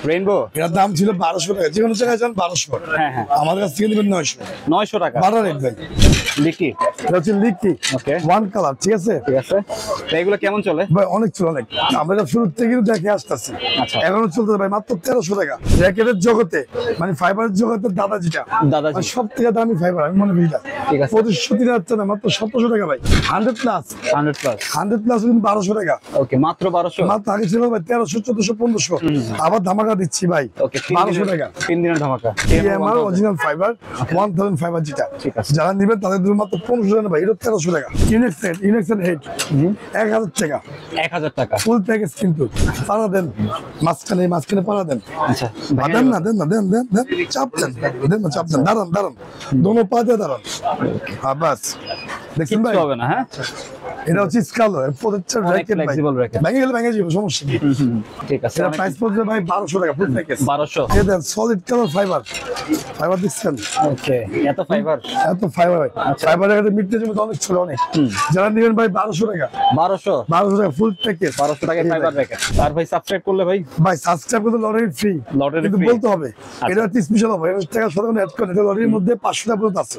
Rainbow এটার দাম ছিল 1200 টাকা, যে কোনো জায়গায় যান 1200। হ্যাঁ হ্যাঁ আমাদের কাছ থেকে নেবেন 900। 900 টাকা বাটা রেট ভাই। লিকি। এটা হচ্ছে লিকি, ওকে ওয়ান কালার, ঠিক আছে ঠিক আছে। তো এগুলো কেমন চলে? ভাই অনেক চলে অনেক। আমরা এটা শুরু থেকে কিন্তু দেখে আসতেছি, আচ্ছা। এখনো চলতে ভাই মাত্র 1300 টাকা। জ্যাকেটের জগতে মানে ফাইবারের জগতে দাদা যেটা দাদাজি। মানে সব থেকে দামি ফাইবার আমি মনে করি এটা। ঠিক আছে। 2500 দিন হচ্ছে না, মাত্র 1700 টাকা ভাই। 100 প্লাস 100 প্লাস 100 প্লাস কিন্তু 1200 টাকা। ওকে মাত্র 1200। মাত্র আগে ছিল ভাই 1300 1400 1500, আবার ধামাকা দিচ্ছি ভাই ওকে 1200 টাকা। 3 দিনের ধামাকা। TMR অরিজিনাল ফাইবার 1000 ফাইবার যেটা, ঠিক আছে। যারা নেবেন তাদের জন্য মাত্র 1500 টাকা ভাই। এটা 1300 টাকা। ইনেক্সেন হেড 1000 টাকা 1000 টাকা। ফুল প্যাকেজ কিন্তু। পাড়া দেন মাঝখানে পাড়া দেন। আচ্ছা দেন না চাপ দেন না, চাপ দেন, দাঁড়ান দোনো পা দিয়ে দাঁড়ান। হ্যাঁ বাস, দেখছেন ভাই? কিচ্ছু হবে না। হ্যাঁ এটা হচ্ছে স্কালো, এর প্রত্যেকটা র্যাকেট ভাই flexible racket। ভেঙে গেলে ভেঙে যাবে, সমস্যা নেই। ঠিক আছে। এটা প্রাইস পড়বে ভাই 1200 টাকা ফুল প্যাকেজ। 1200। এই দেন সলিড কালার ফাইবার দেখছেন? ওকে এত ফাইবার। এত ফাইবার ভাই, ফাইবারের একটা মিড রেঞ্জের মধ্যে অনেক ছিল অনেক। যারা নেবেন ভাই 1200 টাকা 1200 টাকা ফুল প্যাকেজ। 1200 টাকায় ফাইবার র্যাকেট। আর ভাই সাবস্ক্রাইব করলে ভাই ভাই সাবস্ক্রাইব করতে লটারি ফ্রি, লটারি কিন্তু free। বলতে হবে এটা একটা স্পেশাল অফার। এটা টাকা সাধারণ অ্যাড করে, এটা লটারির মধ্যে 500 টাকা পর্যন্ত আছে।